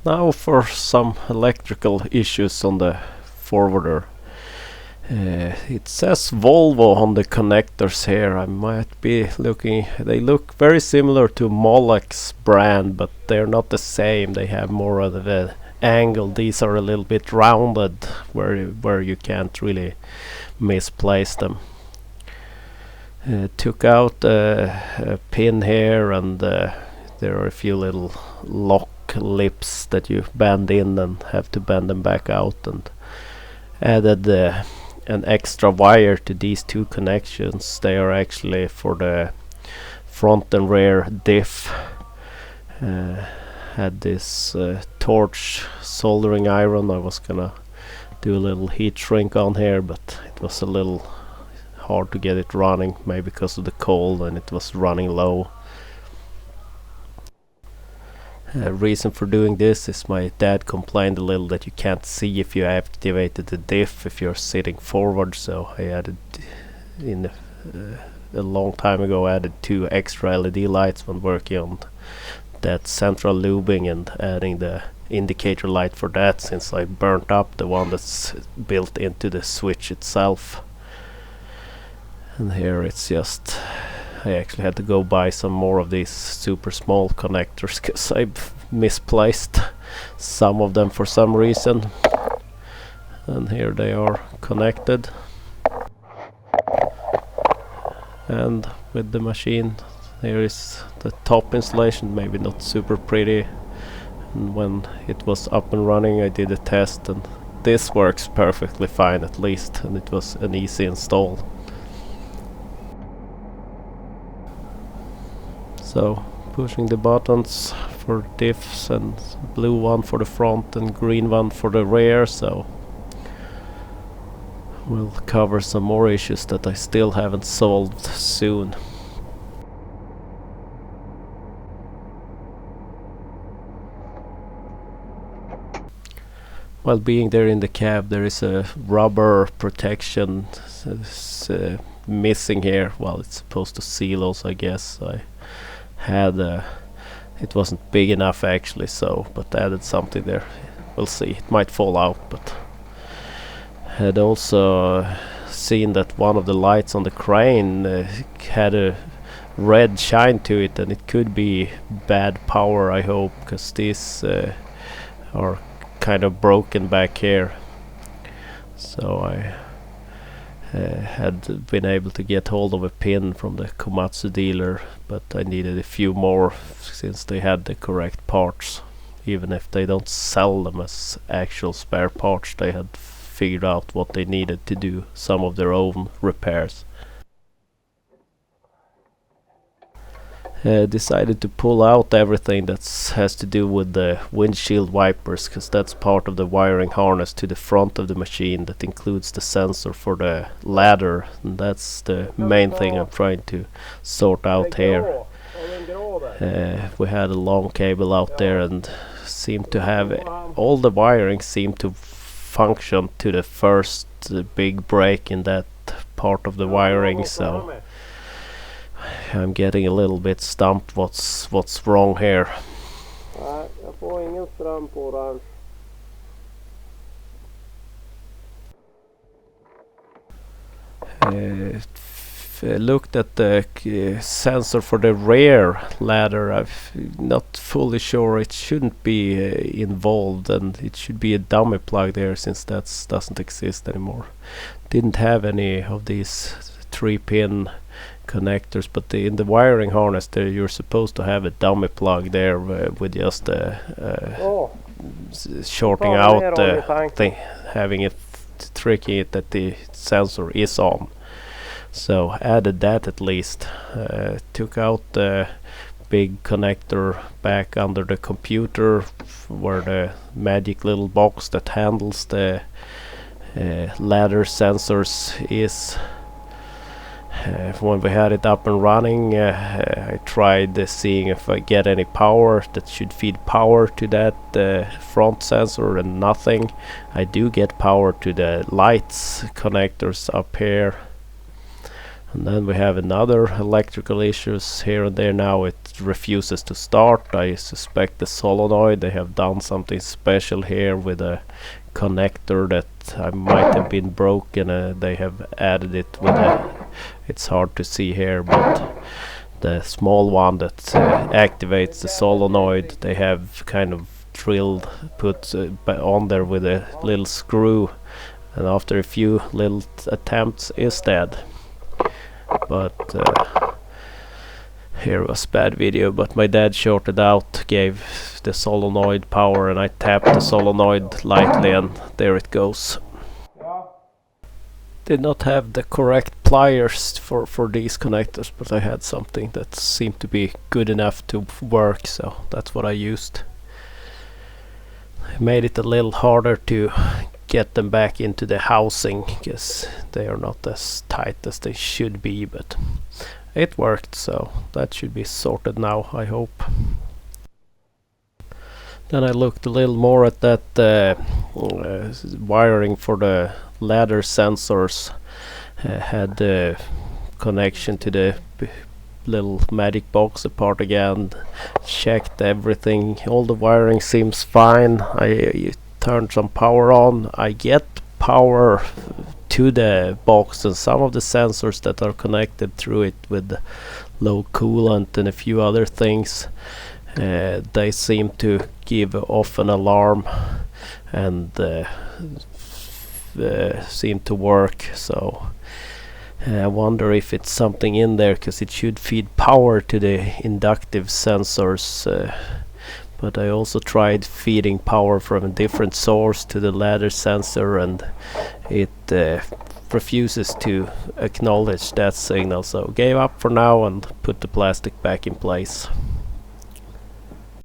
Now for some electrical issues on the forwarder. It says Volvo on the connectors here. I might be looking. They look very similar to Molex brand, but they're not the same. They have more of the angle. These are a little bit rounded, where you can't really misplace them. Took out a pin here, and there are a few little lock lips that you bend in and have to bend them back out, and added an extra wire to these two connections. They are actually for the front and rear diff. Had this torch soldering iron. I was gonna do a little heat shrink on here, but it was a little hard to get it running, maybe because of the cold, and it was running low. Reason for doing this is my dad complained a little that you can't see if you activated the diff if you're sitting forward, so I added a long time ago added 2 extra LED lights when working on that central lubing, and adding the indicator light for that, since I burnt up the one that's built into the switch itself. And here it's just, I actually had to go buy some more of these super small connectors because I misplaced some of them for some reason. And here they are connected. And with the machine, here is the top installation, maybe not super pretty. And when it was up and running, I did a test, and this works perfectly fine at least, and it was an easy install. So pushing the buttons for diffs, and blue one for the front and green one for the rear, so we'll cover some more issues that I still haven't solved soon. While being there in the cab, there is a rubber protection missing here. Well, it's supposed to seal also, I guess. I had it wasn't big enough actually, so but added something there. We'll see, it might fall out. But had also seen that one of the lights on the crane had a red shine to it, and it could be bad power, I hope, because these are kind of broken back here. So I had been able to get hold of a pin from the Komatsu dealer, but I needed a few more since they had the correct parts. Even if they don't sell them as actual spare parts, they had figured out what they needed to do some of their own repairs. Decided to pull out everything that has to do with the windshield wipers, because that's part of the wiring harness to the front of the machine that includes the sensor for the ladder, and that's the main thing I'm trying to sort out here. We had a long cable out there, and seemed to have all the wiring seemed to function to the first big break in that part of the wiring, so I'm getting a little bit stumped what's wrong here. Jag får ingen ström på den. Looked at the sensor for the rear ladder. I'm not fully sure. It shouldn't be involved, and it should be a dummy plug there, since that doesn't exist anymore. Didn't have any of these 3-pin connectors, but in the wiring harness there you're supposed to have a dummy plug there with just shorting out the thing, having it tricking it that the sensor is on. So added that at least. Took out the big connector back under the computer where the magic little box that handles the ladder sensors is. When we had it up and running, I tried seeing if I get any power that should feed power to that front sensor, and nothing. I do get power to the lights connectors up here, And then we have another electrical issues here and there. Now it refuses to start. I suspect the solenoid, they have done something special here with a connector that might have been broken. They have added it with it's hard to see here, but the small one that activates the solenoid, they have kind of put on there with a little screw, and after a few little attempts is dead. But here was bad video, but my dad shorted out, gave the solenoid power, and I tapped the solenoid lightly and there it goes. Did not have the correct pliers for these connectors, but I had something that seemed to be good enough to work, so that's what I used. I made it a little harder to get them back into the housing because they are not as tight as they should be, but it worked, so that should be sorted now, I hope. Then I looked a little more at that wiring for the ladder sensors. Had the connection to the little magic box apart again, checked everything, all the wiring seems fine. I turned some power on. I get power to the box and some of the sensors that are connected through it with low coolant and a few other things. They seem to give off an alarm and seem to work, so I wonder if it's something in there, because it should feed power to the inductive sensors, but I also tried feeding power from a different source to the ladder sensor and it refuses to acknowledge that signal, so gave up for now and put the plastic back in place.